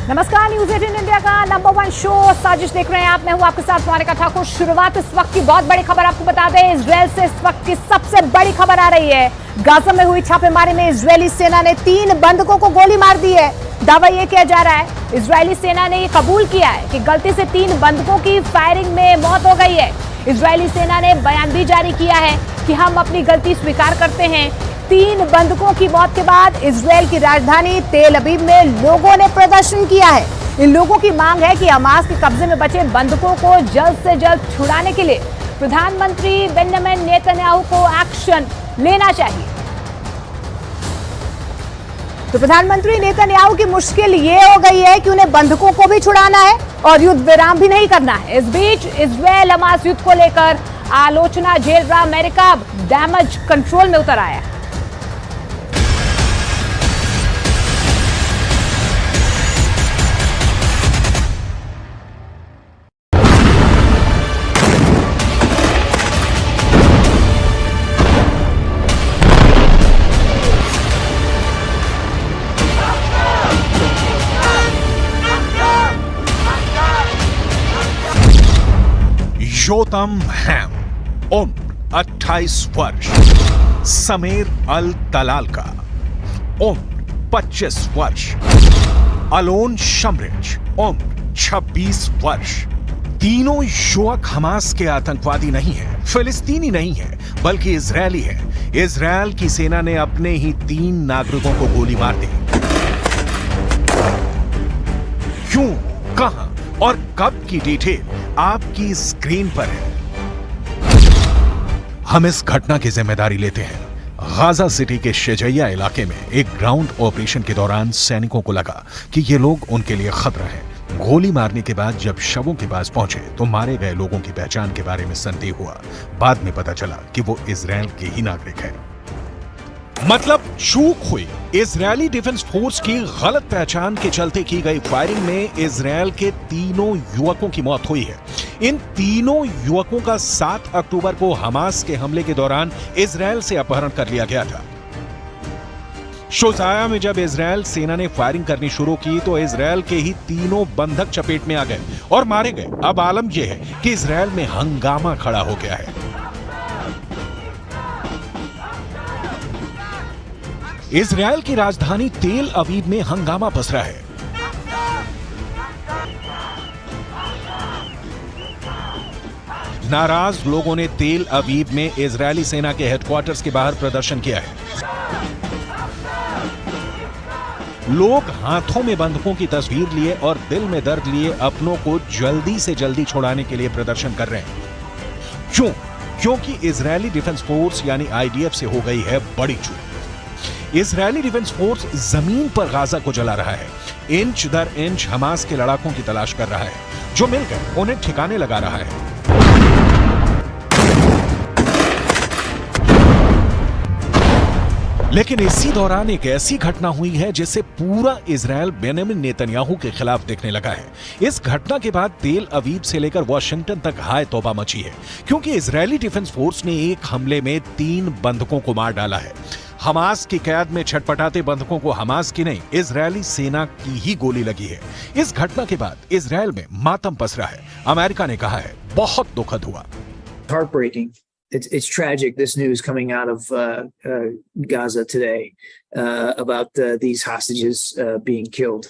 नमस्कार, news 18 India का number 1 show साजिश देख रहे हैं आप। मैं हूं आपके साथ मोनिका ठाकुर। शुरुआत इस वक्त की बहुत बड़ी खबर आपको बता दें। इजरायल से इस वक्त की सबसे बड़ी खबर आ रही है। गाजा में हुई छापेमारी में इजरायली सेना ने 3 बंधकों को गोली मार दी है। दावा यह किया जा रहा है इजरायली सेना ने यह कबूल किया है कि गलती से 3 बंधकों की फायरिंग में मौत हो गई है। इजरायली सेना ने बयान भी जारी किया है कि हम अपनी गलती स्वीकार करते हैं। 3 बंधकों की मौत के बाद इजरायल की राजधानी तेल अवीव में लोगों ने प्रदर्शन किया है। इन लोगों की मांग है कि हमास के कब्जे में बचे बंधकों को जल्द से जल्द छुड़ाने के लिए प्रधानमंत्री बेंजामिन नेतन्याहू को एक्शन लेना चाहिए। तो प्रधानमंत्री नेतन्याहू की मुश्किल ये हो गई है कि उन्हें बंधकों को भी छुड़ाना है और युद्ध विराम भी नहीं करना है। इस बीच इजरायल हमास युद्ध को लेकर आलोचना झेल रहा अमेरिका डैमेज कंट्रोल में उतर आया है। योतम हैम, उम्र 28 वर्ष। समीर अल तलाल का उम्र 25 वर्ष। अलोन शमरिच, उम्र 26 वर्ष। तीनों युवक हमास के आतंकवादी नहीं हैं, फिलिस्तीनी नहीं है, बल्कि इजरायली है। इजरायल की सेना ने अपने ही 3 नागरिकों को गोली मार दी। क्यों, कहां और कब की डिटेल आपकी स्क्रीन पर है। हम इस घटना की जिम्मेदारी लेते हैं। गाजा सिटी के शेजैया इलाके में एक ग्राउंड ऑपरेशन के दौरान सैनिकों को लगा कि ये लोग उनके लिए खतरा है। गोली मारने के बाद जब शवों के पास पहुंचे तो मारे गए लोगों की पहचान के बारे में संदेह हुआ। बाद में पता चला कि वो इजरायल के ही नागरिक है। मतलब चूक हुई। इजरायली डिफेंस फोर्स की गलत पहचान के चलते की गई फायरिंग में इजरायल के 3 युवकों की मौत हुई है। इन 3 युवकों का 7 अक्टूबर को हमास के हमले के दौरान इजरायल से अपहरण कर लिया गया था। शोजाया में जब इजरायल सेना ने फायरिंग करनी शुरू की तो इजरायल के ही 3 बंधक चपेट में आ गए और मारे गए। अब आलम यह है कि इजरायल में हंगामा खड़ा हो गया है। इजरायल की राजधानी तेल अवीव में हंगामा पसरा है। नाराज लोगों ने तेल अवीव में इजरायली सेना के हेडक्वार्टर्स के बाहर प्रदर्शन किया है। लोग हाथों में बंधकों की तस्वीर लिए और दिल में दर्द लिए अपनों को जल्दी से जल्दी छुड़ाने के लिए प्रदर्शन कर रहे हैं। क्यों? क्योंकि इजरायली डिफेंस फोर्स यानी आईडीएफ से हो गई है बड़ी चूक। इजरायली डिफेंस फोर्स जमीन पर गाजा को जला रहा है। इंच दर इंच हमास के लड़ाकों की तलाश कर रहा है। जो मिल गए उन्हें ठिकाने लगा रहा है। लेकिन इसी दौरान एक ऐसी घटना हुई है जिससे पूरा इजरायल बेंजामिन नेतन्याहू के खिलाफ दिखने लगा है। इस घटना के बाद तेल अवीव से लेकर वॉशिंगटन तक हाय तौबा मची है, क्योंकि इजरायली डिफेंस फोर्स ने एक हमले में 3 बंधकों को मार डाला है। हमास की कैद में छटपटाते बंधकों को हमास की नहीं, इजरायली सेना की ही गोली लगी है। इस घटना के बाद इजरायल में मातम पसरा है। अमेरिका ने कहा है बहुत दुखद हुआ। Heartbreaking. It's tragic, this news coming out of Gaza today about these hostages being killed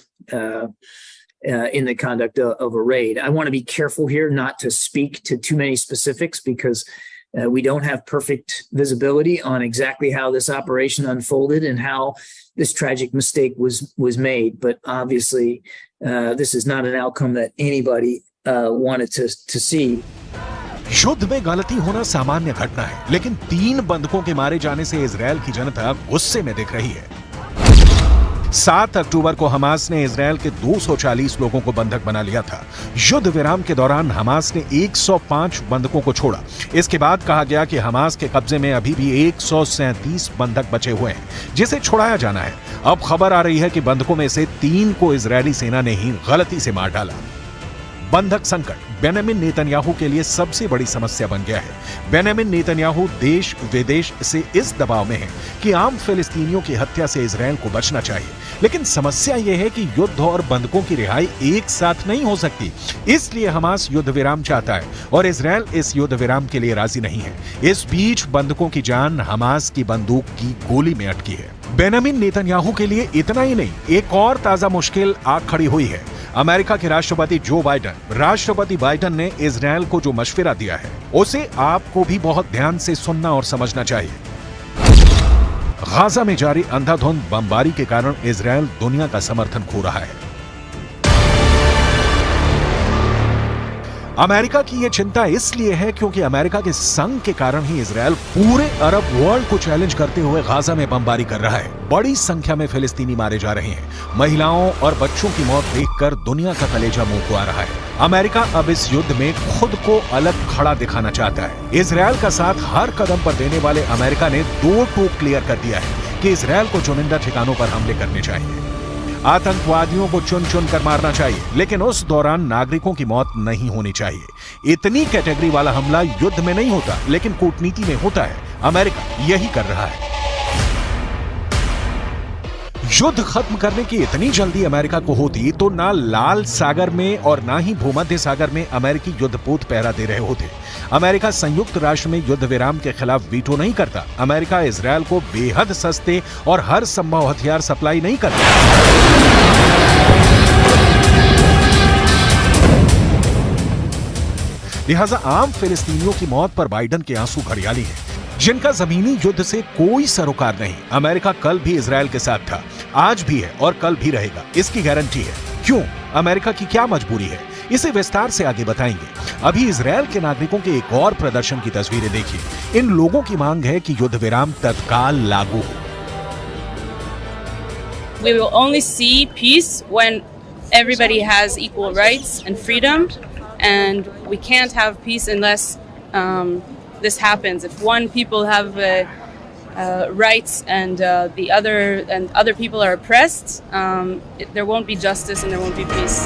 in the conduct of a raid. I want to be careful here not to speak to too many specifics because we don't have perfect visibility on exactly how this operation unfolded and how this tragic mistake was made. But obviously, this is not an outcome that anybody wanted to see. युद्ध में गलती होना सामान्य घटना है, लेकिन 3 बंधकों के मारे जाने से इजरायल की जनता गुस्से में दिख रही है। 7 अक्टूबर को हमास ने इजरायल के 240 लोगों को बंधक बना लिया था। युद्ध विराम के दौरान हमास ने 105 बंधकों को छोड़ा। इसके बाद कहा गया कि हमास के कब्जे में अभी भी 137 बंधक बचे हुए हैं, जिसे छुड़ाया जाना है। अब खबर आ रही है कि बंधकों में से 3 को इजरायली सेना ने ही गलती से मार डाला। बंधक संकट बेंजामिन नेतन्याहू के लिए सबसे बड़ी समस्या बन गया है। बेंजामिन नेतन्याहू देश विदेश से इस दबाव में है कि आम फिलिस्तीनियों की हत्या से इजरायल को बचना चाहिए, लेकिन समस्या यह है कि युद्ध और बंधकों की रिहाई एक साथ नहीं हो सकती। इसलिए हमास युद्ध विराम चाहता है और इजरायल इस युद्ध विराम के लिए राजी नहीं है। इस बीच बंधकों की जान हमास की बंदूक की गोली में अटकी है। बेंजामिन नेतन्याहू के लिए इतना ही नहीं, एक और ताजा मुश्किल आ खड़ी हुई है। अमेरिका के राष्ट्रपति बाइडेन ने इजरायल को जो मशवरा दिया है उसे आपको भी बहुत ध्यान से सुनना और समझना चाहिए। गाजा में जारी अंधाधुंध बमबारी के कारण इजरायल दुनिया का समर्थन खो रहा है। अमेरिका की यह चिंता इसलिए है क्योंकि अमेरिका के संग के कारण ही इजरायल पूरे अरब वर्ल्ड को चैलेंज करते हुए गाजा में बमबारी कर रहा है। बड़ी संख्या में फिलिस्तीनी मारे जा रहे हैं। महिलाओं और बच्चों की मौत देखकर दुनिया का कलेजा मुंह को आ रहा है। अमेरिका अब इस युद्ध में खुद को अलग खड़ा दिखाना चाहता है। इजरायल का साथ हर कदम पर देने वाले अमेरिका ने दो टूक क्लियर कर दिया है कि इजरायल को चुनिंदा ठिकानों पर हमले करने चाहिए, आतंकवादियों को चुन चुन कर मारना चाहिए, लेकिन उस दौरान नागरिकों की मौत नहीं होनी चाहिए। इतनी कैटेगरी वाला हमला युद्ध में नहीं होता, लेकिन कूटनीति में होता है। अमेरिका यही कर रहा है। युद्ध खत्म करने की इतनी जल्दी अमेरिका को होती तो ना लाल सागर में और ना ही भूमध्य सागर में अमेरिकी युद्धपोत पहरा दे रहे होते। अमेरिका संयुक्त राष्ट्र में युद्ध विराम के खिलाफ वीटो नहीं करता। अमेरिका इजरायल को बेहद सस्ते और हर संभव हथियार सप्लाई नहीं करता। लिहाजा आम फिलिस्तीनियों की मौत पर बाइडेन के आंसू घड़ियाली हैं, जिनका जमीनी युद्ध से कोई सरोकार नहीं। अमेरिका कल भी इजरायल के साथ था, आज भी है और कल भी रहेगा, इसकी गारंटी है। क्यों? अमेरिका की क्या मजबूरी है? इसे विस्तार से आगे बताएंगे। अभी इजरायल के नागरिकों के एक और प्रदर्शन की तस्वीरें देखिए। इन लोगों की मांग है कि युद्ध विराम तत्काल लागू हो। We will only see peace when everybody has equal rights and freedom, and we can't have peace unless this happens. If one people have rights and the other people are oppressed, there won't be justice and there won't be peace.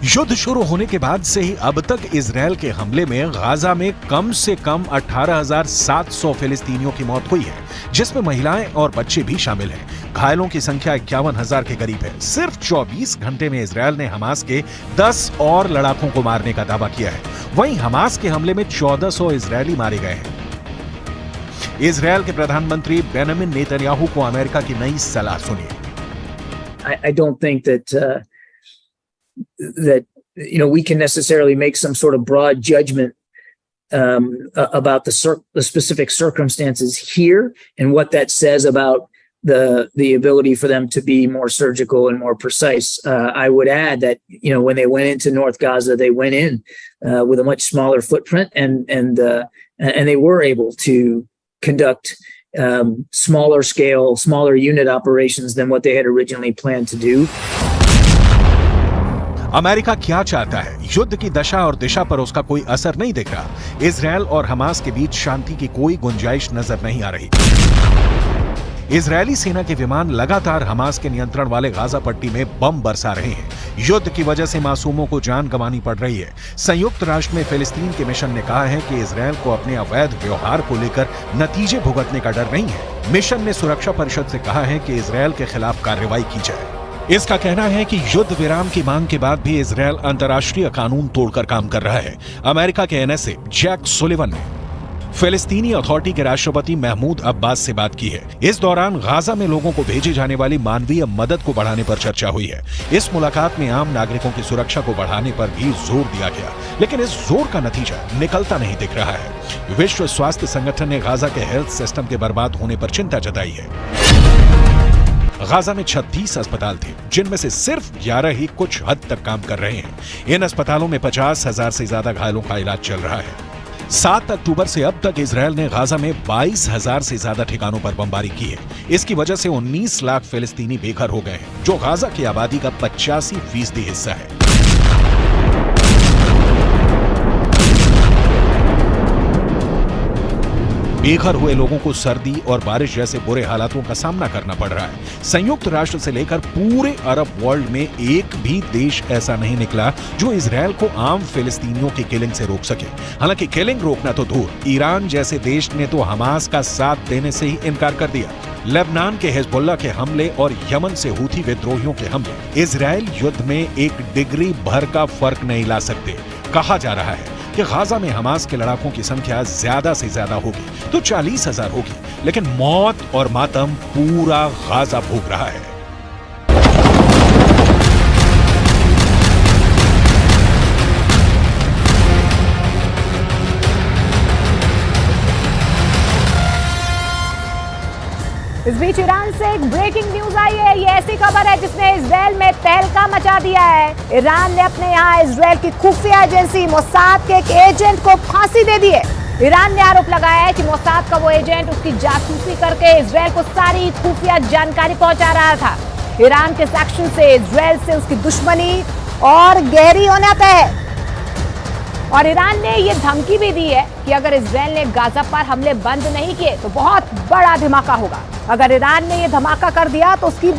युद्ध शुरू होने के बाद से ही अब तक Israel के हमले में गाजा में कम से कम 18,700 फिलिस्तीनियों की मौत हुई है, जिसमें महिलाएं और बच्चे भी शामिल हैं। घायलों की संख्या 51,000 के करीब है। सिर्फ 24 घंटे में इजरायल ने हमास के 10 और लड़ाकों को मारने का दावा किया है। वहीं हमास के हमले में 1400 इजरायली मारे गए हैं। इजरायल के प्रधानमंत्री बेंजामिन नेतन्याहू को अमेरिका की नई सलाह सुनिए। I don't think that we can necessarily make some sort of broad judgment about the specific circumstances here and what that says about the ability for them to be more surgical and more precise. I would add that when they went into North Gaza, they went in with a much smaller footprint, and they were able to conduct smaller scale, smaller unit operations than what they had originally planned to do. America क्या चाहता है? युद्ध की दशा और दिशा पर उसका कोई असर नहीं दिख रहा। इजरायल और हमास के बीच शांति की कोई गुंजाइश नजर नहीं आ रही। इजरायली सेना के विमान लगातार हमास के नियंत्रण वाले गाजा पट्टी में बम बरसा रहे हैं। युद्ध की वजह से मासूमों को जान गंवानी पड़ रही है। संयुक्त राष्ट्र में फिलिस्तीन के मिशन ने कहा है कि इजरायल को अपने अवैध व्यवहार को लेकर नतीजे भुगतने का डर नहीं है। मिशन ने सुरक्षा परिषद से कहा है कि इजरायल के खिलाफ कार्रवाई की जाए। इसका कहना है कि युद्ध विराम की मांग के बाद भी इजरायल अंतर्राष्ट्रीय कानून तोड़कर काम कर रहा है। अमेरिका के एनएसए जैक सुलिवन ने फिलिस्तीनी अथॉरिटी के राष्ट्रपति महमूद अब्बास से बात की है। इस दौरान गाजा में लोगों को भेजे जाने वाली मानवीय मदद को बढ़ाने पर चर्चा हुई है। इस मुलाकात में आम नागरिकों की सुरक्षा को बढ़ाने पर भी जोर दिया गया, लेकिन इस जोर का नतीजा निकलता नहीं दिख रहा है। विश्व स्वास्थ्य संगठन ने गाजा के हेल्थ सिस्टम के बर्बाद होने पर चिंता जताई है। गाजा में 36 अस्पताल थे, जिनमें से सिर्फ 11 ही कुछ हद तक काम कर रहे हैं। इन अस्पतालों में 50,000 से ज्यादा घायलों का इलाज चल रहा है। 7 अक्टूबर से अब तक इजरायल ने गाजा में 22,000 से ज्यादा ठिकानों पर बमबारी की है। इसकी वजह से 19 लाख फिलिस्तीनी बेघर हो गए हैं, जो गाजा की आबादी का 85% हिस्सा है। बेघर हुए लोगों को सर्दी और बारिश जैसे बुरे हालातों का सामना करना पड़ रहा है। संयुक्त राष्ट्र से लेकर पूरे अरब वर्ल्ड में एक भी देश ऐसा नहीं निकला जो इजरायल को आम फिलिस्तीनियों की किलिंग से रोक सके। हालांकि किलिंग रोकना तो दूर, ईरान जैसे देश ने तो हमास का साथ देने से ही इनकार कर दिया। लेबनान के हिजबुल्लाह के हमले और यमन से हूथी विद्रोहियों के हमले इजरायल युद्ध में एक डिग्री भर का फर्क नहीं ला सकते। कहा जा रहा है कि गाजा में हमास के लड़ाकों की संख्या ज्यादा से ज्यादा होगी तो 40,000 होगी, लेकिन मौत और मातम पूरा गाजा भोग रहा है। इस बीच ईरान से एक ब्रेकिंग न्यूज आई है। ये ऐसी खबर है जिसने इजरायल में तहलका मचा दिया है। ईरान ने अपने यहाँ इजरायल की खुफिया एजेंसी मोसाद के एक एजेंट को फांसी दे दी है। ईरान ने आरोप लगाया है कि मोसाद का वो एजेंट उसकी जासूसी करके इजरायल को सारी खुफिया जानकारी पहुंचा रहा था। ईरान के एक्शन से इजरायल से उसकी दुश्मनी और गहरी होना तय है। और ईरान ने ये धमकी भी दी है कि अगर इजरायल ने गाजा पर हमले बंद नहीं किए तो बहुत बड़ा धमाका होगा। अगर ईरान ने ये धमाका कर दिया तो उसकी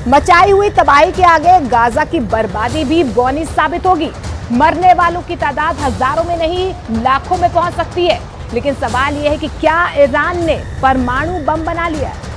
मचाई हुई तबाही के आगे गाजा की बर्बादी भी बौनी साबित होगी। मरने वालों की तादाद हजारों में नहीं लाखों में पहुंच सकती है। लेकिन सवाल यह है कि क्या ईरान ने परमाणु बम बना लिया है?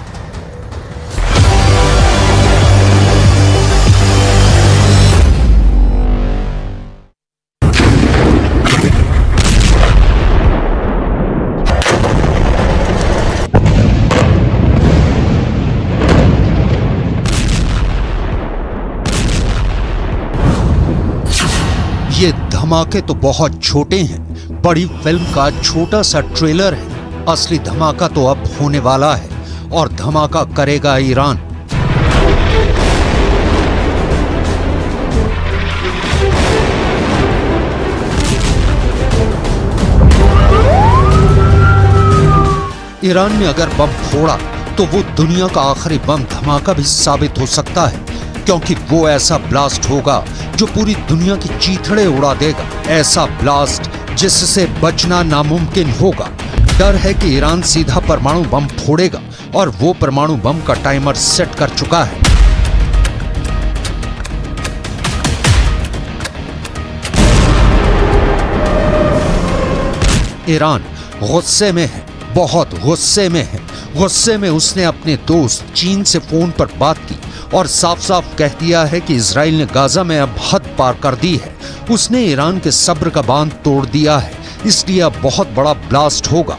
ये धमाके तो बहुत छोटे हैं, बड़ी फिल्म का छोटा सा ट्रेलर है। असली धमाका तो अब होने वाला है और धमाका करेगा ईरान। ईरान ने अगर बम फोड़ा तो वो दुनिया का आखिरी बम धमाका भी साबित हो सकता है, क्योंकि वो ऐसा ब्लास्ट होगा जो पूरी दुनिया की चीथड़े उड़ा देगा। ऐसा ब्लास्ट जिससे बचना नामुमकिन होगा। डर है कि ईरान सीधा परमाणु बम फोड़ेगा और वो परमाणु बम का टाइमर सेट कर चुका है। ईरान गुस्से में है, बहुत गुस्से में है। गुस्से में उसने अपने दोस्त चीन से फोन पर बात की और साफ साफ कह दिया है कि इजराइल ने गाजा में अब हद पार कर दी है। उसने ईरान के सब्र का बांध तोड़ दिया है, इसलिए अब बहुत बड़ा ब्लास्ट होगा।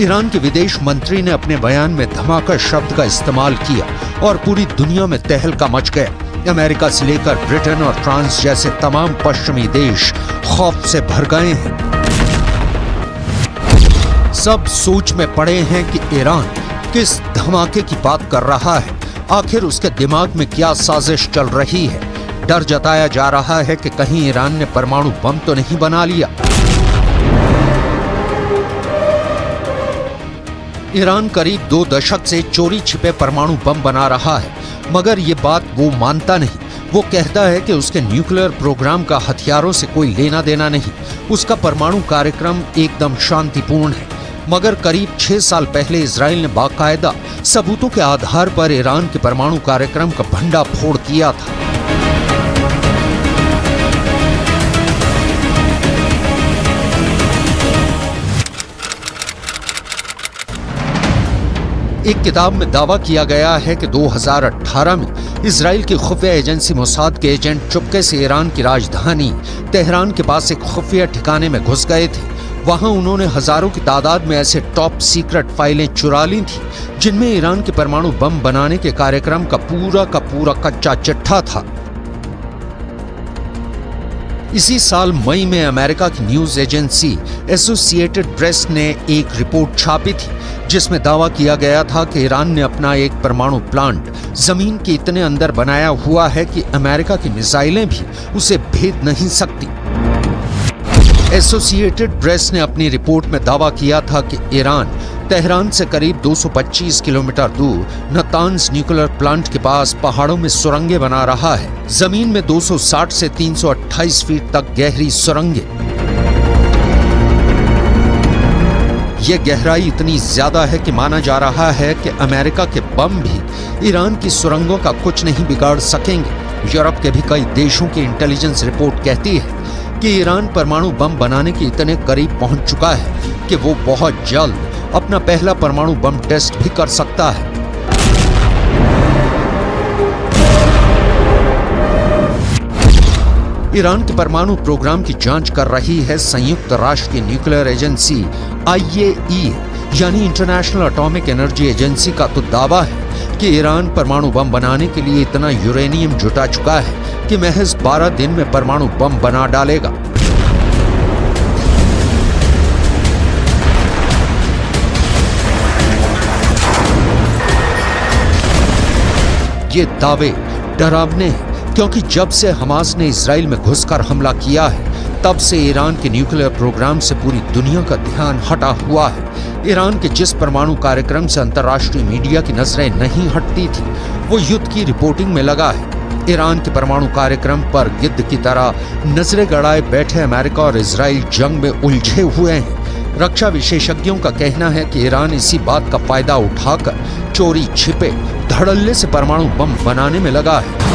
ईरान के विदेश मंत्री ने अपने बयान में धमाका शब्द का इस्तेमाल किया और पूरी दुनिया में तहलका मच गया। अमेरिका से लेकर ब्रिटेन और फ्रांस जैसे तमाम पश्चिमी देश खौफ से भर गए हैं। सब सोच में पड़े हैं कि ईरान किस धमाके की बात कर रहा है, आखिर उसके दिमाग में क्या साजिश चल रही है। डर जताया जा रहा है कि कहीं ईरान ने परमाणु बम तो नहीं बना लिया। ईरान करीब 2 दशक से चोरी छिपे परमाणु बम बना रहा है, मगर ये बात वो मानता नहीं। वो कहता है कि उसके न्यूक्लियर प्रोग्राम का हथियारों से कोई लेना देना नहीं, उसका परमाणु कार्यक्रम एकदम शांतिपूर्ण है। मगर करीब 6 साल पहले इजराइल ने बाकायदा सबूतों के आधार पर ईरान के परमाणु कार्यक्रम का भंडाफोड़ किया था। एक किताब में दावा किया गया है कि 2018 में इजराइल की खुफिया एजेंसी मोसाद के एजेंट चुपके से ईरान की राजधानी तेहरान के पास एक खुफिया ठिकाने में घुस गए थे। वहां उन्होंने हजारों की तादाद में ऐसे टॉप सीक्रेट फाइलें चुरा ली थी जिनमें ईरान के परमाणु बम बनाने के कार्यक्रम का पूरा कच्चा चिट्ठा था। इसी साल मई में अमेरिका की न्यूज एजेंसी एसोसिएटेड प्रेस ने एक रिपोर्ट छापी थी जिसमें दावा किया गया था कि ईरान ने अपना एक परमाणु प्लांट जमीन के इतने अंदर बनाया हुआ है कि अमेरिका की मिसाइलें भी उसे भेद नहीं सकती। एसोसिएटेड प्रेस ने अपनी रिपोर्ट में दावा किया था कि ईरान तेहरान से करीब 225 किलोमीटर दूर नतान्स न्यूक्लियर प्लांट के पास पहाड़ों में सुरंगें बना रहा है। जमीन में 260 से 328 फीट तक गहरी सुरंगें। ये गहराई इतनी ज्यादा है कि माना जा रहा है कि अमेरिका के बम भी ईरान की सुरंगों का कुछ नहीं बिगाड़ सकेंगे। यूरोप के भी कई देशों की इंटेलिजेंस रिपोर्ट कहती है कि ईरान परमाणु बम बनाने के इतने करीब पहुंच चुका है कि वो बहुत जल्द अपना पहला परमाणु बम टेस्ट भी कर सकता है। ईरान के परमाणु प्रोग्राम की जांच कर रही है संयुक्त राष्ट्र की न्यूक्लियर एजेंसी IAEA यानी इंटरनेशनल एटॉमिक एनर्जी एजेंसी का तो दावा है कि ईरान परमाणु बम बनाने के लिए इतना यूरेनियम जुटा चुका है कि महज 12 दिन में परमाणु बम बना डालेगा। ये दावे डरावने हैं क्योंकि जब से हमास ने इजराइल में घुसकर हमला किया है तब से ईरान के न्यूक्लियर प्रोग्राम से पूरी दुनिया का ध्यान हटा हुआ है। ईरान के जिस परमाणु कार्यक्रम से अंतर्राष्ट्रीय मीडिया की नजरें नहीं हटती थी वो युद्ध की रिपोर्टिंग में लगा है। ईरान के परमाणु कार्यक्रम पर गिद्ध की तरह नजरें गड़ाए बैठे अमेरिका और इजराइल जंग में उलझे हुए हैं। रक्षा विशेषज्ञों का कहना है कि ईरान इसी बात का फायदा उठाकर चोरी छिपे धड़ल्ले से परमाणु बम बनाने में लगा है।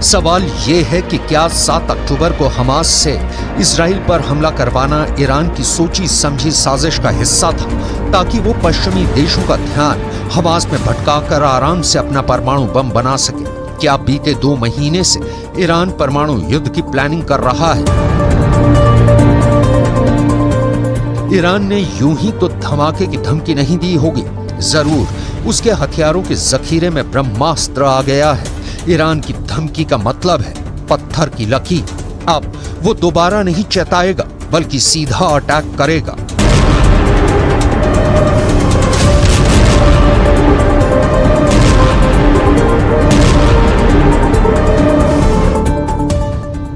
सवाल ये है कि क्या 7 अक्टूबर को हमास से इजराइल पर हमला करवाना ईरान की सोची समझी साजिश का हिस्सा था ताकि वो पश्चिमी देशों का ध्यान हमास में भटकाकर आराम से अपना परमाणु बम बना सके। क्या बीते 2 महीने से ईरान परमाणु युद्ध की प्लानिंग कर रहा है? ईरान ने यूं ही तो धमाके की धमकी नहीं दी होगी, जरूर उसके हथियारों के जखीरे में ब्रह्मास्त्र आ गया है। ईरान की धमकी का मतलब है पत्थर की लकीर। अब वो दोबारा नहीं चेताएगा बल्कि सीधा अटैक करेगा।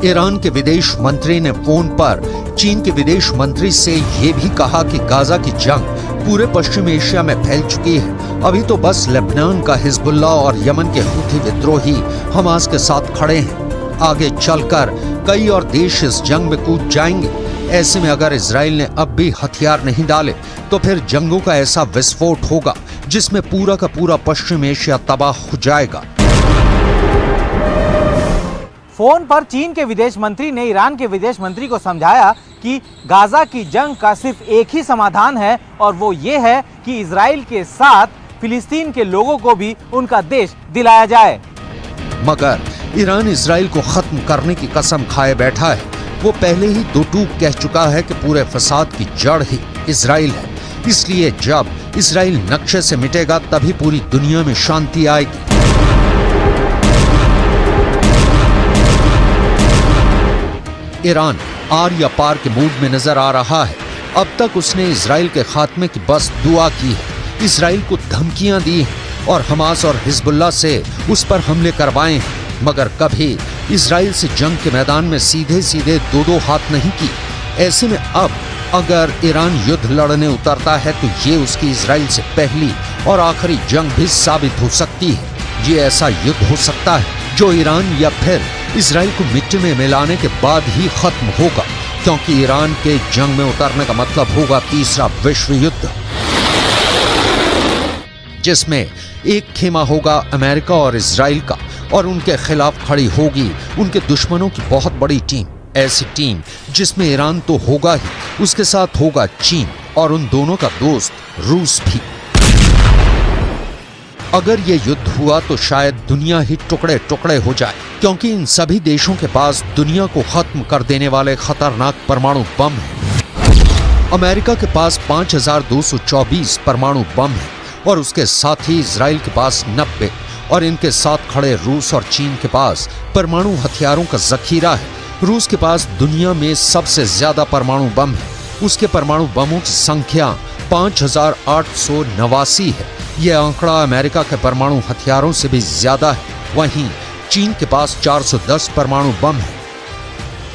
ईरान के विदेश मंत्री ने फोन पर चीन के विदेश मंत्री से ये भी कहा कि गाजा की जंग पूरे पश्चिम एशिया में फैल चुकी है। अभी तो बस लेबनान का हिजबुल्लाह और यमन के हूथी विद्रोही हमास के साथ खड़े हैं। आगे चलकर कई और देश इस जंग में कूद जाएंगे। ऐसे में अगर इजराइल ने अब भी हथियार नहीं डाले तो फिर जंगों का ऐसा विस्फोट होगा जिसमें पूरा का पूरा पश्चिम एशिया तबाह हो जाएगा। फोन पर चीन के विदेश मंत्री ने ईरान के विदेश मंत्री को समझाया कि गाजा की जंग का सिर्फ एक ही समाधान है और वो ये है कि इजराइल के साथ फिलिस्तीन के लोगों को भी उनका देश दिलाया जाए। मगर ईरान इजराइल को खत्म करने की कसम खाए बैठा है। वो पहले ही 2 टूक कह चुका है कि पूरे फसाद की जड़ ही इजराइल है। इसलिए जब इजराइल नक्शे से मिटेगा तभी पूरी दुनिया में शांति आएगी। ईरान आर या पार के मूड में नजर आ रहा है। अब तक उसने इजराइल के खात्मे की बस दुआ की है, इजराइल को धमकियां दी हैं और हमास और हिजबुल्लाह से उस पर हमले करवाए हैं, मगर कभी इजराइल से जंग के मैदान में सीधे सीधे 2-2 हाथ नहीं की। ऐसे में अब अगर ईरान युद्ध लड़ने उतरता है तो ये उसकी इजराइल से पहली और आखिरी जंग भी साबित हो सकती है। ये ऐसा युद्ध हो सकता है जो ईरान या फिर इजराइल को मिट्टी में मिलाने के बाद ही खत्म होगा, क्योंकि ईरान के जंग में उतरने का मतलब होगा तीसरा विश्व युद्ध, जिसमें एक खेमा होगा अमेरिका और इजराइल का और उनके खिलाफ खड़ी होगी उनके दुश्मनों की बहुत बड़ी टीम। ऐसी टीम जिसमें ईरान तो होगा ही, उसके साथ होगा चीन और उन दोनों का दोस्त रूस भी। अगर ये युद्ध हुआ तो शायद दुनिया ही टुकड़े टुकड़े हो जाए, क्योंकि इन सभी देशों के पास दुनिया को खत्म कर देने वाले खतरनाक परमाणु बम हैं। अमेरिका के पास 5224 परमाणु बम है और उसके साथ ही इजराइल के पास 90 और इनके साथ खड़े रूस और चीन के पास परमाणु हथियारों का जखीरा है। रूस के पास दुनिया में सबसे ज्यादा परमाणु बम है। उसके परमाणु बमों की संख्या 5889 है। यह आंकड़ा अमेरिका के परमाणु हथियारों से भी ज्यादा है। वहीं चीन के पास 410 परमाणु बम है।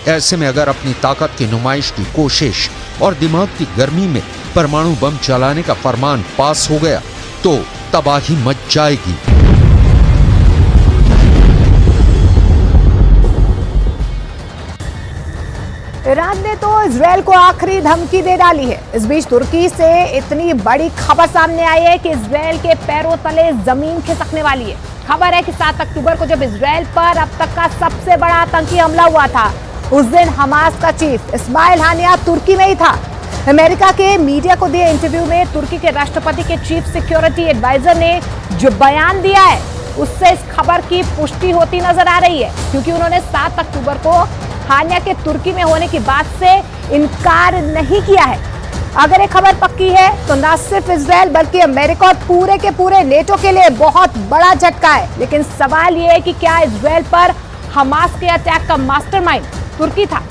ऐसे में अगर अपनी ताकत की नुमाइश की कोशिश और दिमाग की गर्मी में परमाणु बम चलाने का फरमान पास हो गया तो तबाही मच जाएगी। ईरान ने तो इजरायल को आखिरी धमकी दे डाली है। इस बीच तुर्की से इतनी बड़ी खबर सामने आई है कि इजरायल के पैरों तले जमीन खिसकने वाली है। खबर है कि 7 अक्टूबर को जब इजरायल पर अब तक का सबसे बड़ा आतंकी हमला हुआ था, उस दिन हमास का चीफ इस्माइल हानिया तुर्की में ही था। अमेरिका के मीडिया को दिए इंटरव्यू में तुर्की के राष्ट्रपति के चीफ सिक्योरिटी एडवाइजर ने जो बयान दिया है उससे इस खबर की पुष्टि होती नजर आ रही है, क्योंकि उन्होंने 7 अक्टूबर को हानिया के तुर्की में होने की बात से इनकार नहीं किया है। अगर ये खबर पक्की है तो न सिर्फ इजरायल बल्कि अमेरिका और पूरे के पूरे नेटो के लिए बहुत बड़ा झटका है। लेकिन सवाल ये है कि क्या इजरायल पर हमास के अटैक का मास्टरमाइंड तुर्की था?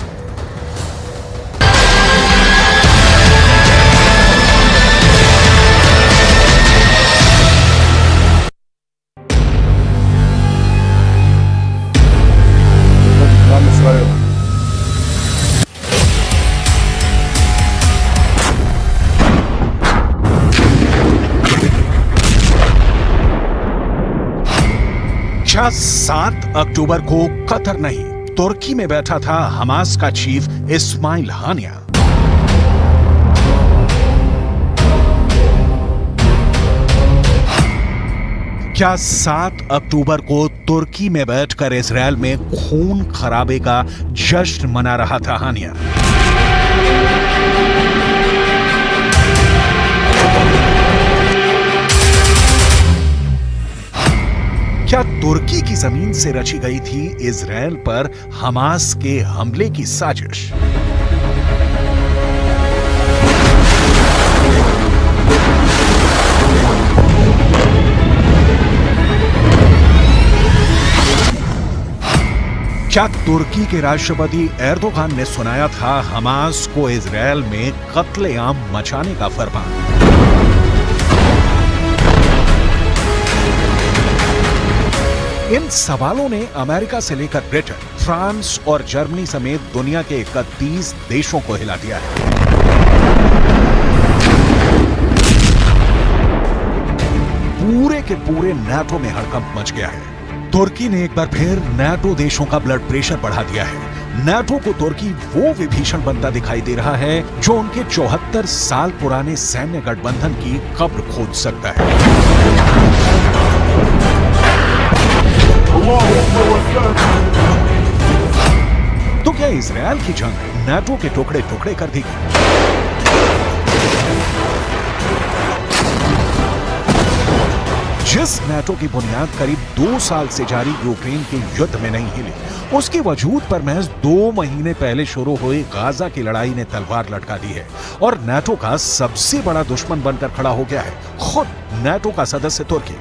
क्या 7 अक्टूबर को कतर नहीं तुर्की में बैठा था हमास का चीफ इस्माइल हानिया? क्या 7 अक्टूबर को तुर्की में बैठकर इजरायल में खून खराबे का जश्न मना रहा था हानिया? क्या तुर्की की जमीन से रची गई थी इजरायल पर हमास के हमले की साजिश? क्या तुर्की के राष्ट्रपति एर्दोगान ने सुनाया था हमास को इजरायल में कत्लेआम मचाने का फरमान? इन सवालों ने अमेरिका से लेकर ब्रिटेन, फ्रांस और जर्मनी समेत दुनिया के 31 देशों को हिला दिया है। पूरे के पूरे नाटो में हड़कंप मच गया है। तुर्की ने एक बार फिर नाटो देशों का ब्लड प्रेशर बढ़ा दिया है। नाटो को तुर्की वो विभीषण बनता दिखाई दे रहा है जो उनके 74 साल पुराने सैन्य गठबंधन की कब्र खोद सकता है। तो क्या इजरायल की जंग नाटो के टुकड़े टुकड़े कर दी? जिस नाटो की बुनियाद करीब 2 साल से जारी यूक्रेन के युद्ध में नहीं हिली, उसके वजूद पर महज 2 महीने पहले शुरू हुई गाजा की लड़ाई ने तलवार लटका दी है और नाटो का सबसे बड़ा दुश्मन बनकर खड़ा हो गया है खुद नाटो का सदस्य तुर्की।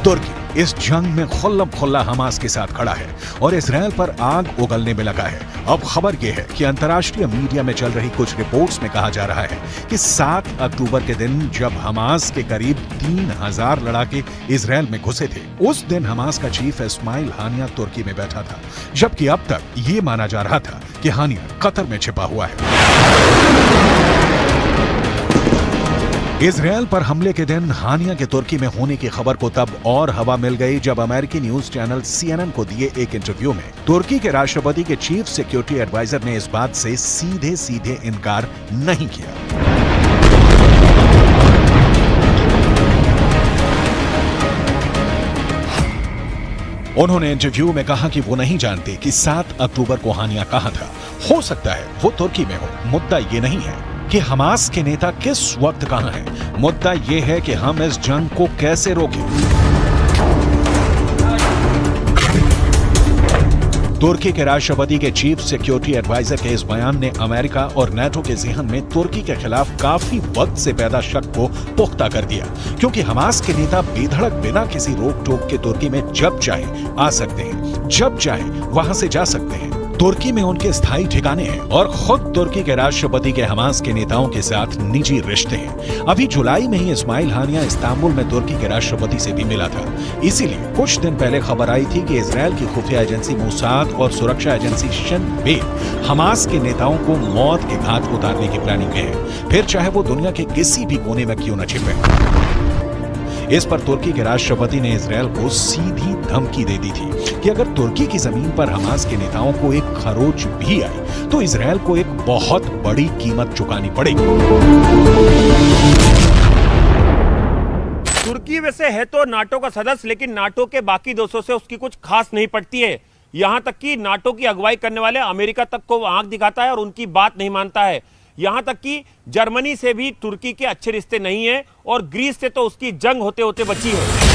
तुर्की इस जंग में खुल्लम खुल्ला हमास के साथ खड़ा है और इजरायल पर आग उगलने में लगा है। अब खबर यह है कि अंतर्राष्ट्रीय मीडिया में चल रही कुछ रिपोर्ट्स में कहा जा रहा है कि 7 अक्टूबर के दिन जब हमास के करीब 3000 लड़ाके इजरायल में घुसे थे, उस दिन हमास का चीफ इस्माइल हानिया तुर्की में बैठा था, जबकि अब तक ये माना जा रहा था कि हानिया कतर में छिपा हुआ है। इजरायल पर हमले के दिन हानिया के तुर्की में होने की खबर को तब और हवा मिल गई जब अमेरिकी न्यूज चैनल CNN को दिए एक इंटरव्यू में तुर्की के राष्ट्रपति के चीफ सिक्योरिटी एडवाइजर ने इस बात से सीधे सीधे इनकार नहीं किया। उन्होंने इंटरव्यू में कहा कि वो नहीं जानते कि 7 अक्टूबर को हानिया कहाँ था। हो सकता है वो तुर्की में हो। मुद्दा ये नहीं है कि हमास के नेता किस वक्त कहां हैं। मुद्दा यह है कि हम इस जंग को कैसे रोकें। तुर्की के राष्ट्रपति के चीफ सिक्योरिटी एडवाइजर के इस बयान ने अमेरिका और नाटो के ज़हन में तुर्की के खिलाफ काफी वक्त से पैदा शक को पुख्ता कर दिया, क्योंकि हमास के नेता बेधड़क बिना किसी रोक टोक के तुर्की में जब चाहे आ सकते हैं, जब चाहे वहां से जा सकते हैं। तुर्की में उनके स्थायी ठिकाने हैं और खुद तुर्की के राष्ट्रपति के हमास के नेताओं के साथ निजी रिश्ते हैं। अभी जुलाई में ही इस्माइल हानिया इस्तांबुल में तुर्की के राष्ट्रपति से भी मिला था। इसीलिए कुछ दिन पहले खबर आई थी कि इजरायल की खुफिया एजेंसी मोसाद और सुरक्षा एजेंसी शिन बेत हमास के नेताओं को मौत के घाट उतारने की प्लानिंग में है, फिर चाहे वो दुनिया के किसी भी कोने में क्यों न छिपे। इस पर तुर्की के राष्ट्रपति ने इजरायल को सीधी धमकी दे दी थी कि अगर तुर्की की जमीन पर हमास के नेताओं को एक खरोच भी आई तो इजरायल को एक बहुत बड़ी कीमत चुकानी पड़ेगी। तुर्की वैसे है तो नाटो का सदस्य, लेकिन नाटो के बाकी देशों से उसकी कुछ खास नहीं पड़ती है। यहां तक कि नाटो की अगुवाई करने वाले अमेरिका तक को आंख दिखाता है और उनकी बात नहीं मानता है। यहां तक कि जर्मनी से भी तुर्की के अच्छे रिश्ते नहीं है और ग्रीस से तो उसकी जंग होते होते बची है।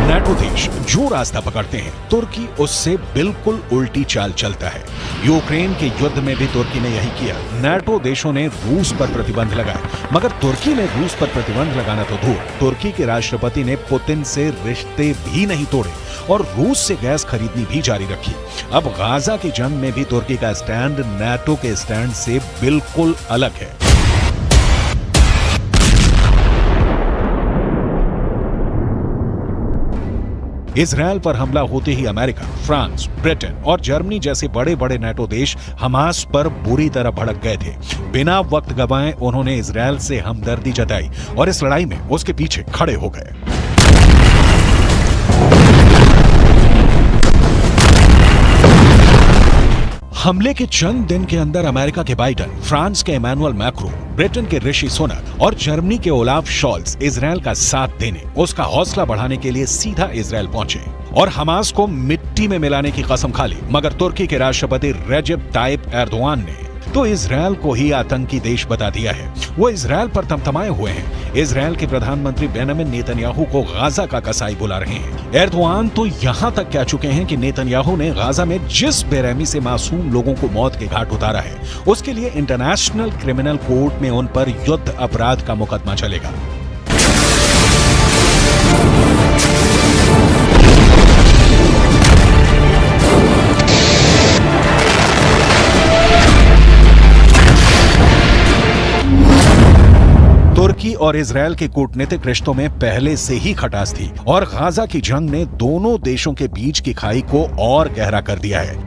नाटो देश जो रास्ता पकड़ते हैं तुर्की उससे बिल्कुल उल्टी चाल चलता है। यूक्रेन के युद्ध में भी तुर्की ने यही किया। नाटो देशों ने रूस पर प्रतिबंध लगाए, मगर तुर्की ने रूस पर प्रतिबंध लगाना तो दूर, तुर्की के राष्ट्रपति ने पुतिन से रिश्ते भी नहीं तोड़े और रूस से गैस खरीदनी भी जारी रखी। अब गाजा की जंग में भी तुर्की का स्टैंड नाटो के स्टैंड से बिल्कुल अलग है। इजरायल पर हमला होते ही अमेरिका, फ्रांस, ब्रिटेन और जर्मनी जैसे बड़े बड़े नाटो देश हमास पर बुरी तरह भड़क गए थे। बिना वक्त गंवाए उन्होंने इजरायल से हमदर्दी जताई और इस लड़ाई में उसके पीछे खड़े हो गए। हमले के चंद दिन के अंदर अमेरिका के बाइडेन, फ्रांस के इमैनुअल मैक्रोन, ब्रिटेन के ऋषि सुनक और जर्मनी के ओलाफ शॉल्ज इजरायल का साथ देने, उसका हौसला बढ़ाने के लिए सीधा इजरायल पहुंचे और हमास को मिट्टी में मिलाने की कसम खा ली। मगर तुर्की के राष्ट्रपति रेजेप ताइप एर्दोआन ने तो इजरायल को ही आतंकी देश बता दिया है। वो इजरायल पर तमतमाए हुए हैं। इजरायल के प्रधानमंत्री बेंजामिन नेतन्याहू को गाजा का कसाई बुला रहे हैं। एर्दोआन तो यहां तक कह चुके हैं कि नेतन्याहू ने गाजा में जिस बेरहमी से मासूम लोगों को मौत के घाट उतारा है, उसके लिए इंटरनेशनल क्रिमिनल कोर्ट में उन पर युद्ध अपराध का मुकदमा चलेगा। तुर्की और इजरायल के कूटनीतिक रिश्तों में पहले से ही खटास थी और गाजा की जंग ने दोनों देशों के बीच की खाई को और गहरा कर दिया है।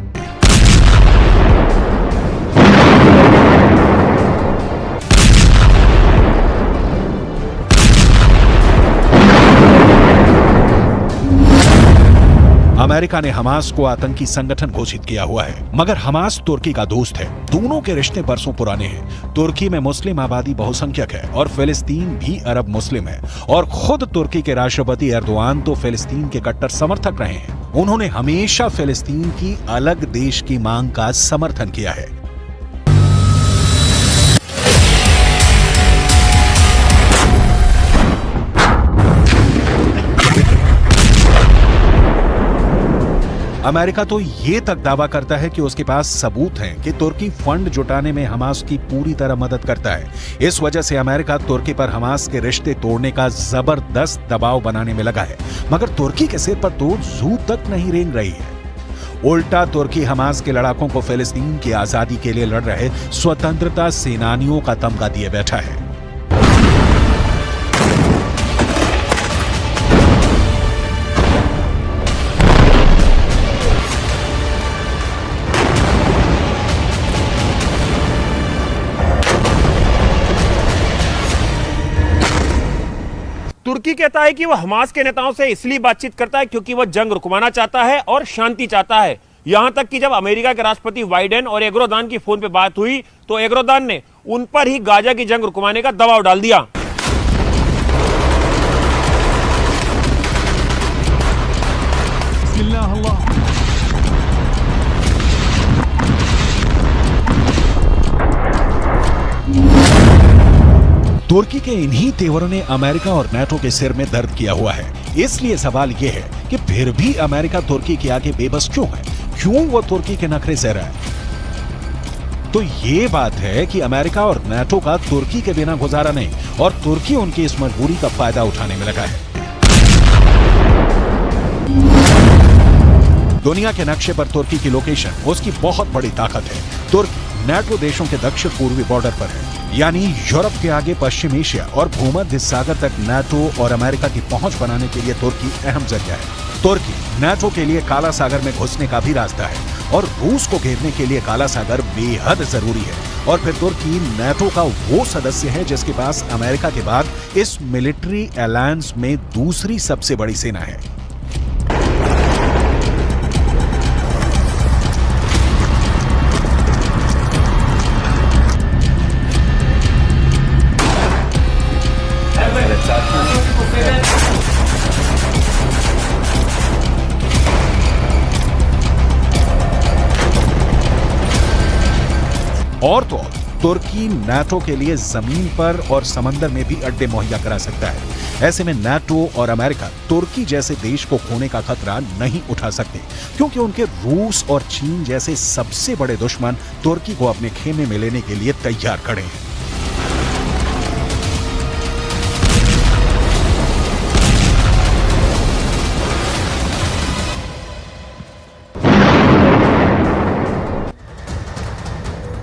अमेरिका ने हमास को आतंकी संगठन घोषित किया हुआ है, मगर हमास तुर्की का दोस्त है। दोनों के रिश्ते बरसों पुराने हैं। तुर्की में मुस्लिम आबादी बहुसंख्यक है और फिलिस्तीन भी अरब मुस्लिम है और खुद तुर्की के राष्ट्रपति एर्दोआन तो फिलिस्तीन के कट्टर समर्थक रहे हैं। उन्होंने हमेशा फिलिस्तीन की अलग देश की मांग का समर्थन किया है। अमेरिका तो ये तक दावा करता है कि उसके पास सबूत हैं कि तुर्की फंड जुटाने में हमास की पूरी तरह मदद करता है। इस वजह से अमेरिका तुर्की पर हमास के रिश्ते तोड़ने का जबरदस्त दबाव बनाने में लगा है, मगर तुर्की के सिर पर तो जू तक नहीं रेंग रही है। उल्टा तुर्की हमास के लड़ाकों को फिलिस्तीन की आजादी के लिए लड़ रहे स्वतंत्रता सेनानियों का तमगा दिए बैठा है। तुर्की कहता है कि वह हमास के नेताओं से इसलिए बातचीत करता है क्योंकि वह जंग रुकवाना चाहता है और शांति चाहता है। यहां तक कि जब अमेरिका के राष्ट्रपति बाइडेन और एर्दोआन की फोन पे बात हुई तो एर्दोआन ने उन पर ही गाजा की जंग रुकवाने का दबाव डाल दिया। तुर्की के इन्हीं तेवरों ने अमेरिका और नाटो के सिर में दर्द किया हुआ है। इसलिए सवाल यह है कि फिर भी अमेरिका तुर्की के आगे बेबस क्यों है? क्यों वो तुर्की के नखरे सह रहा है? तो ये बात है कि अमेरिका और नाटो का तुर्की के बिना गुजारा नहीं और तुर्की उनकी इस मजबूरी का फायदा उठाने में लगा है। दुनिया के नक्शे पर तुर्की की लोकेशन उसकी बहुत बड़ी ताकत है। तुर्की नाटो देशों के दक्षिण पूर्वी बॉर्डर पर है, यानी यूरोप के आगे पश्चिम एशिया और भूमध्य सागर तक नाटो और अमेरिका की पहुंच बनाने के लिए तुर्की अहम जरिया है। तुर्की नाटो के लिए काला सागर में घुसने का भी रास्ता है और रूस को घेरने के लिए काला सागर बेहद जरूरी है। और फिर तुर्की नाटो का वो सदस्य है जिसके पास अमेरिका के बाद इस मिलिट्री अलायंस में दूसरी सबसे बड़ी सेना है। और तो तुर्की नाटो के लिए जमीन पर और समंदर में भी अड्डे मुहैया करा सकता है। ऐसे में नाटो और अमेरिका तुर्की जैसे देश को खोने का खतरा नहीं उठा सकते, क्योंकि उनके रूस और चीन जैसे सबसे बड़े दुश्मन तुर्की को अपने खेमे में लेने के लिए तैयार खड़े हैं।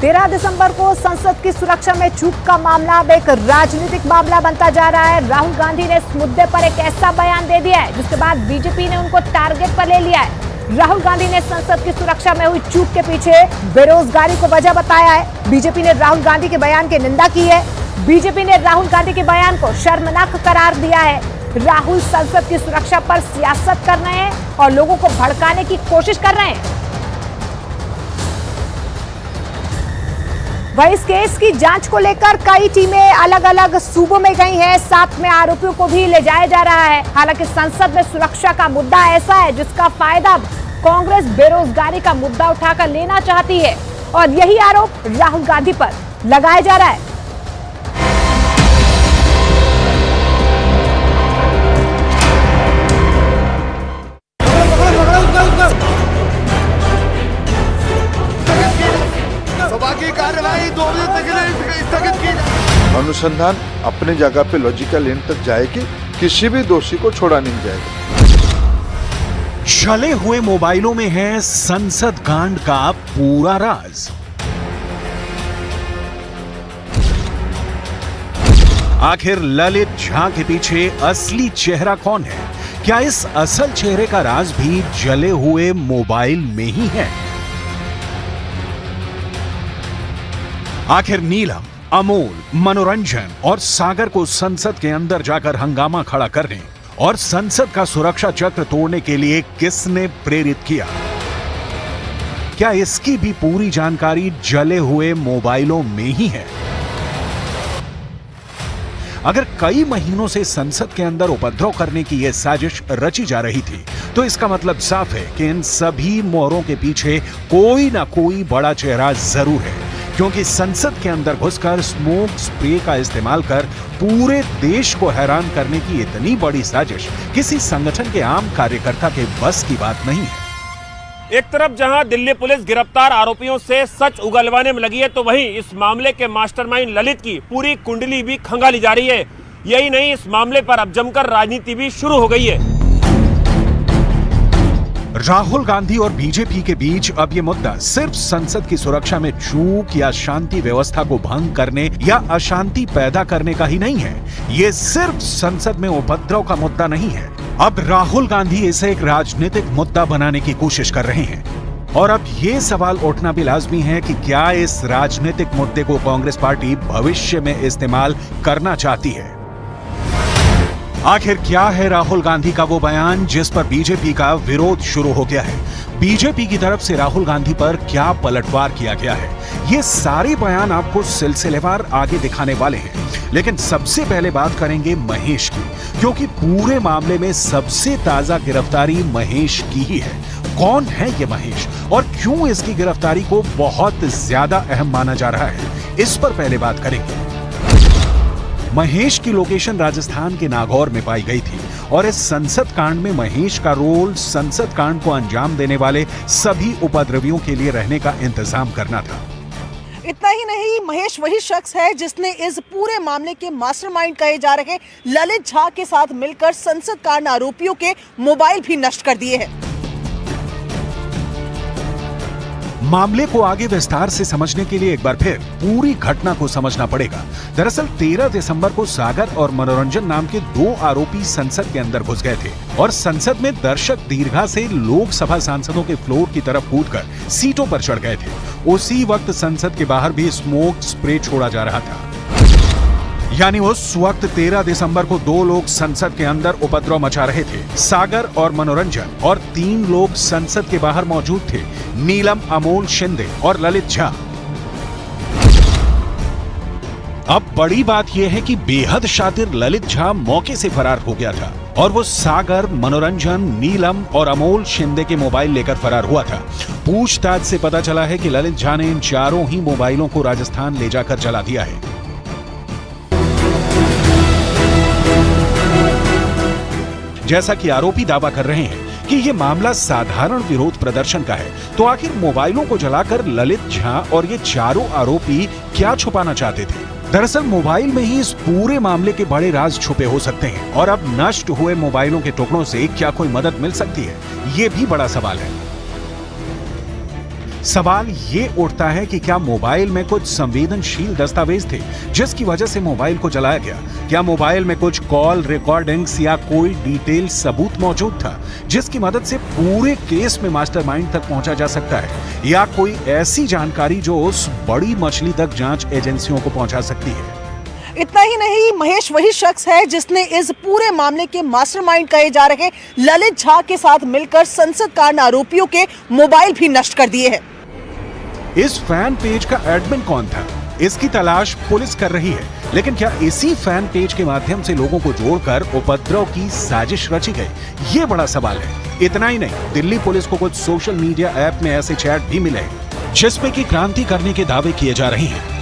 तेरह दिसंबर को संसद की सुरक्षा में चूक का मामला अब एक राजनीतिक मामला बनता जा रहा है। राहुल गांधी ने इस मुद्दे पर एक ऐसा बयान दे दिया है जिसके बाद बीजेपी ने उनको टारगेट पर ले लिया है। राहुल गांधी ने संसद की सुरक्षा में हुई चूक के पीछे बेरोजगारी को वजह बताया है। बीजेपी ने राहुल गांधी के बयान की निंदा की है। बीजेपी ने राहुल गांधी के बयान को शर्मनाक करार दिया है। राहुल संसद की सुरक्षा पर सियासत कर रहे हैं और लोगों को भड़काने की कोशिश कर रहे हैं। वहीं इस केस की जांच को लेकर कई टीमें अलग अलग सूबों में गई हैं, साथ में आरोपियों को भी ले जाया जा रहा है। हालांकि संसद में सुरक्षा का मुद्दा ऐसा है जिसका फायदा कांग्रेस बेरोजगारी का मुद्दा उठाकर लेना चाहती है और यही आरोप राहुल गांधी पर लगाया जा रहा है। अनुसंधान अपनी जगह पे लॉजिकल एंड तक जाएगी, किसी भी दोषी को छोड़ा नहीं जाएगा। जले हुए मोबाइलों में है संसद कांड का पूरा राज। आखिर ललित झा के पीछे असली चेहरा कौन है? क्या इस असल चेहरे का राज भी जले हुए मोबाइल में ही है? आखिर नीलम, अमोल, मनोरंजन और सागर को संसद के अंदर जाकर हंगामा खड़ा करने और संसद का सुरक्षा चक्र तोड़ने के लिए किसने प्रेरित किया? क्या इसकी भी पूरी जानकारी जले हुए मोबाइलों में ही है? अगर कई महीनों से संसद के अंदर उपद्रव करने की यह साजिश रची जा रही थी, तो इसका मतलब साफ है कि इन सभी मोहरों के पीछे कोई ना कोई बड़ा चेहरा जरूर है, क्योंकि संसद के अंदर घुसकर स्मोक स्प्रे का इस्तेमाल कर पूरे देश को हैरान करने की इतनी बड़ी साजिश किसी संगठन के आम कार्यकर्ता के बस की बात नहीं है। एक तरफ जहां दिल्ली पुलिस गिरफ्तार आरोपियों से सच उगलवाने में लगी है, तो वहीं इस मामले के मास्टरमाइंड ललित की पूरी कुंडली भी खंगाली जा रही है। यही नहीं, इस मामले पर अब जमकर राजनीति भी शुरू हो गई है। राहुल गांधी और बीजेपी के बीच अब ये मुद्दा सिर्फ संसद की सुरक्षा में चूक या शांति व्यवस्था को भंग करने या अशांति पैदा करने का ही नहीं है। ये सिर्फ संसद में उपद्रव का मुद्दा नहीं है। अब राहुल गांधी इसे एक राजनीतिक मुद्दा बनाने की कोशिश कर रहे हैं। और अब ये सवाल उठना भी लाजमी है कि क्या इस राजनीतिक मुद्दे को कांग्रेस पार्टी भविष्य में इस्तेमाल करना चाहती है? आखिर क्या है राहुल गांधी का वो बयान जिस पर बीजेपी का विरोध शुरू हो गया है? बीजेपी की तरफ से राहुल गांधी पर क्या पलटवार किया गया है? ये सारे बयान आपको सिलसिलेवार आगे दिखाने वाले हैं, लेकिन सबसे पहले बात करेंगे महेश की, क्योंकि पूरे मामले में सबसे ताजा गिरफ्तारी महेश की ही है। कौन है ये महेश और क्यों इसकी गिरफ्तारी को बहुत ज्यादा अहम माना जा रहा है, इस पर पहले बात करेंगे। महेश की लोकेशन राजस्थान के नागौर में पाई गई थी और इस संसद कांड में महेश का रोल संसद कांड को अंजाम देने वाले सभी उपद्रवियों के लिए रहने का इंतजाम करना था। इतना ही नहीं, महेश वही शख्स है जिसने इस पूरे मामले के मास्टरमाइंड कहे जा रहे ललित झा के साथ मिलकर संसद कांड आरोपियों के मोबाइल भी नष्ट कर दिए हैं। मामले को आगे विस्तार से समझने के लिए एक बार फिर पूरी घटना को समझना पड़ेगा। दरअसल 13 दिसंबर को सागर और मनोरंजन नाम के 2 आरोपी संसद के अंदर घुस गए थे और संसद में दर्शक दीर्घा से लोकसभा सांसदों के फ्लोर की तरफ कूदकर सीटों पर चढ़ गए थे। उसी वक्त संसद के बाहर भी स्मोक स्प्रे छोड़ा जा रहा था। यानी उस वक्त 13 दिसंबर को 2 लोग संसद के अंदर उपद्रव मचा रहे थे, सागर और मनोरंजन, और 3 लोग संसद के बाहर मौजूद थे, नीलम, अमोल शिंदे और ललित झा। अब बड़ी बात यह है कि बेहद शातिर ललित झा मौके से फरार हो गया था और वो सागर, मनोरंजन, नीलम और अमोल शिंदे के मोबाइल लेकर फरार हुआ था। पूछताछ से पता चला है कि ललित झा ने इन चारों ही मोबाइलों को राजस्थान ले जाकर जला दिया है। जैसा कि आरोपी दावा कर रहे हैं कि यह मामला साधारण विरोध प्रदर्शन का है, तो आखिर मोबाइलों को जलाकर ललित झा और ये चारों आरोपी क्या छुपाना चाहते थे? दरअसल मोबाइल में ही इस पूरे मामले के बड़े राज छुपे हो सकते हैं और अब नष्ट हुए मोबाइलों के टुकड़ों से क्या कोई मदद मिल सकती है, ये भी बड़ा सवाल है। सवाल ये उठता है कि क्या मोबाइल में कुछ संवेदनशील दस्तावेज थे जिसकी वजह से मोबाइल को जलाया गया? क्या मोबाइल में कुछ कॉल रिकॉर्डिंग्स या कोई डिटेल सबूत मौजूद था जिसकी मदद से पूरे केस में मास्टरमाइंड तक पहुंचा जा सकता है, या कोई ऐसी जानकारी जो उस बड़ी मछली तक जांच एजेंसियों को पहुंचा सकती है? इतना ही नहीं, महेश वही शख्स है जिसने इस पूरे मामले के मास्टरमाइंड कहे जा रहे ललित झा के साथ मिलकर संसद कांड आरोपियों के मोबाइल भी नष्ट कर दिए हैं। इस फैन पेज का एडमिन कौन था, इसकी तलाश पुलिस कर रही है, लेकिन क्या इसी फैन पेज के माध्यम से लोगों को जोड़कर उपद्रव की साजिश रची गई? ये बड़ा सवाल है। इतना ही नहीं, दिल्ली पुलिस को कुछ सोशल मीडिया ऐप में ऐसे चैट भी मिले जिसमें कि क्रांति करने के दावे किए जा रहे हैं।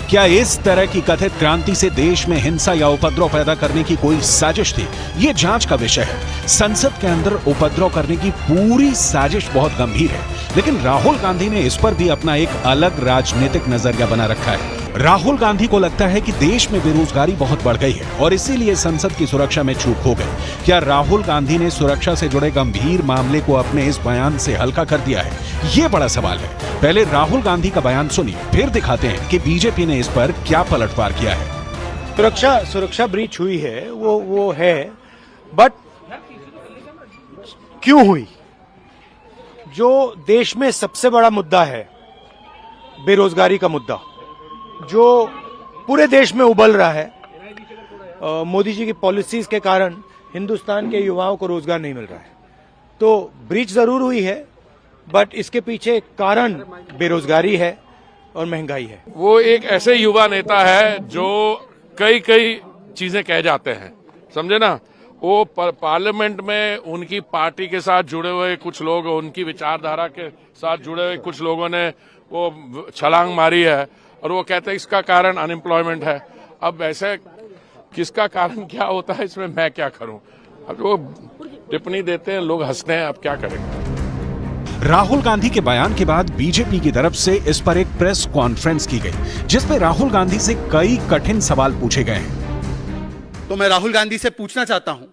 क्या इस तरह की कथित क्रांति से देश में हिंसा या उपद्रव पैदा करने की कोई साजिश थी? ये जांच का विषय है। संसद के अंदर उपद्रव करने की पूरी साजिश बहुत गंभीर है, लेकिन राहुल गांधी ने इस पर भी अपना एक अलग राजनीतिक नजरिया बना रखा है। राहुल गांधी को लगता है कि देश में बेरोजगारी बहुत बढ़ गई है और इसीलिए संसद की सुरक्षा में चूक हो गई। क्या राहुल गांधी ने सुरक्षा से जुड़े गंभीर मामले को अपने इस बयान से हल्का कर दिया है? ये बड़ा सवाल है। पहले राहुल गांधी का बयान सुनिए, फिर दिखाते हैं कि बीजेपी ने इस पर क्या पलटवार किया है। सुरक्षा ब्रीच हुई है, वो है, बट क्यों हुई? जो देश में सबसे बड़ा मुद्दा है, बेरोजगारी का मुद्दा, जो पूरे देश में उबल रहा है, मोदी जी की पॉलिसीज के कारण हिंदुस्तान के युवाओं को रोजगार नहीं मिल रहा है, तो ब्रीच जरूर हुई है, बट इसके पीछे कारण बेरोजगारी है और महंगाई है। वो एक ऐसे युवा नेता है जो कई चीजें कह जाते हैं, समझे ना। वो पार्लियामेंट में उनकी पार्टी के साथ जुड़े हुए कुछ लोग, उनकी विचारधारा के साथ जुड़े हुए कुछ लोगों ने वो छलांग मारी है और वो कहते हैं इसका कारण अनएम्प्लॉयमेंट है। अब ऐसे किसका कारण क्या होता है, इसमें मैं क्या करूं? अब वो टिप्पणी देते हैं, लोग हंसते हैं, अब क्या करेंगे। राहुल गांधी के बयान के बाद बीजेपी की तरफ से इस पर एक प्रेस कॉन्फ्रेंस की गई जिसमें राहुल गांधी से कई कठिन सवाल पूछे गए हैं। तो मैं राहुल गांधी से पूछना चाहता हूं,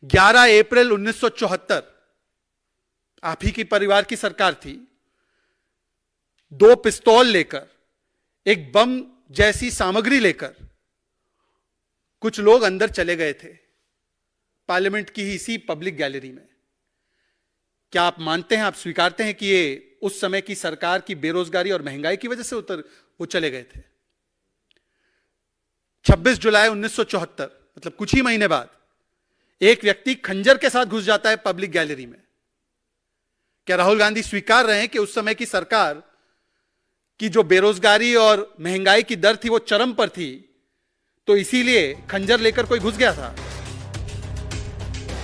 11 अप्रैल 1974 आप ही की परिवार की सरकार थी, 2 पिस्तौल लेकर, एक बम जैसी सामग्री लेकर कुछ लोग अंदर चले गए थे पार्लियामेंट की ही इसी पब्लिक गैलरी में। क्या आप मानते हैं, आप स्वीकारते हैं कि ये उस समय की सरकार की बेरोजगारी और महंगाई की वजह से वो चले गए थे? 26 जुलाई 1974 मतलब कुछ ही महीने बाद एक व्यक्ति खंजर के साथ घुस जाता है पब्लिक गैलरी में। क्या राहुल गांधी स्वीकार रहे हैं कि उस समय की सरकार की जो बेरोजगारी और महंगाई की दर थी वो चरम पर थी, तो इसीलिए खंजर लेकर कोई घुस गया था?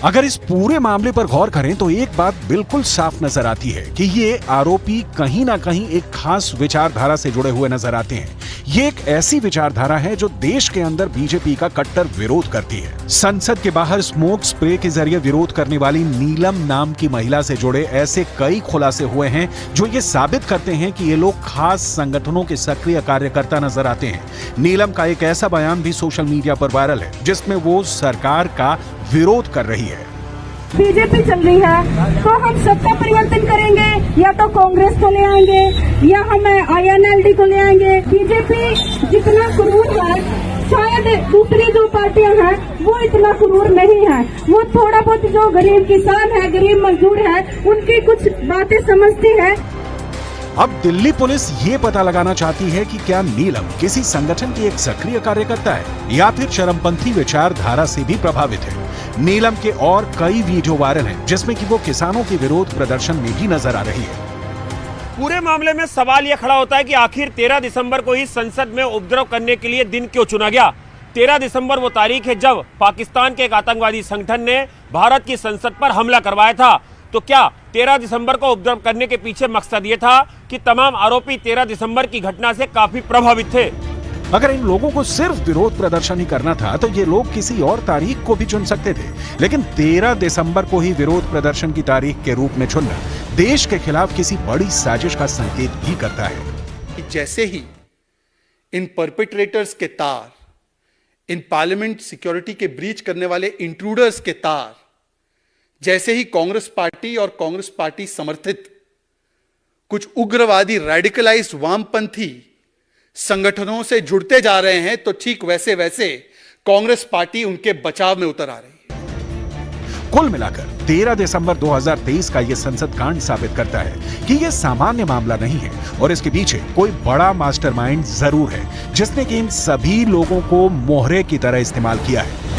अगर इस पूरे मामले पर गौर करें तो एक बात बिल्कुल साफ नजर आती है कि ये आरोपी कहीं ना कहीं एक खास विचारधारा से जुड़े हुए नजर आते हैं। ये एक ऐसी विचारधारा है जो देश के अंदर बीजेपी का कट्टर विरोध करती है। संसद के बाहर स्मोक स्प्रे के जरिए विरोध करने वाली नीलम नाम की महिला से जुड़े ऐसे कई खुलासे हुए हैं जो ये साबित करते हैं कि ये लोग खास संगठनों के सक्रिय कार्यकर्ता नजर आते हैं। नीलम का एक ऐसा बयान भी सोशल मीडिया पर वायरल है जिसमें वो सरकार का विरोध कर रही है। बीजेपी चल रही है तो हम सत्ता परिवर्तन करेंगे, या तो कांग्रेस को ले आएंगे या हम INLD को ले आएंगे। बीजेपी जितना क्रूर है शायद दूसरी जो पार्टियां हैं वो इतना क्रूर नहीं है। वो थोड़ा बहुत जो गरीब किसान है, गरीब मजदूर है, उनकी कुछ बातें समझती है। अब दिल्ली पुलिस ये पता लगाना चाहती है कि क्या नीलम किसी संगठन की एक सक्रिय कार्यकर्ता है या फिर चरमपंथी विचारधारा से भी प्रभावित है। नीलम के और कई वीडियो वायरल हैं जिसमें कि वो किसानों के विरोध प्रदर्शन में भी नजर आ रही है। पूरे मामले में सवाल यह खड़ा होता है कि आखिर 13 दिसंबर को ही संसद में उपद्रव करने के लिए दिन क्यों चुना गया। 13 दिसंबर वो तारीख है जब पाकिस्तान के एक आतंकवादी संगठन ने भारत की संसद पर हमला करवाया था। तो क्या 13 दिसंबर को उपद्रव करने के पीछे मकसद ये था कि तमाम आरोपी 13 दिसंबर की घटना से काफी प्रभावित थे। अगर इन लोगों को सिर्फ विरोध प्रदर्शन ही करना था तो ये लोग किसी और तारीख को भी चुन सकते थे, लेकिन 13 दिसंबर को ही विरोध प्रदर्शन की तारीख के रूप में चुनना देश के खिलाफ किसी बड़ी साजिश का संकेत भी करता है। कि जैसे ही इन परपेट्रेटर्स के तार, इन पार्लियामेंट सिक्योरिटी के ब्रीच करने वाले इंट्रूडर्स के तार जैसे ही कांग्रेस पार्टी और कांग्रेस पार्टी समर्थित कुछ उग्रवादी रेडिकलाइज्ड वामपंथी संगठनों से जुड़ते जा रहे हैं, तो ठीक वैसे वैसे कांग्रेस पार्टी उनके बचाव में उतर आ रही है। कुल मिलाकर 13 दिसंबर 2023 का यह संसद कांड साबित करता है कि यह सामान्य मामला नहीं है और इसके पीछे कोई बड़ा मास्टरमाइंड जरूर है जिसने कि इन सभी लोगों को मोहरे की तरह इस्तेमाल किया है।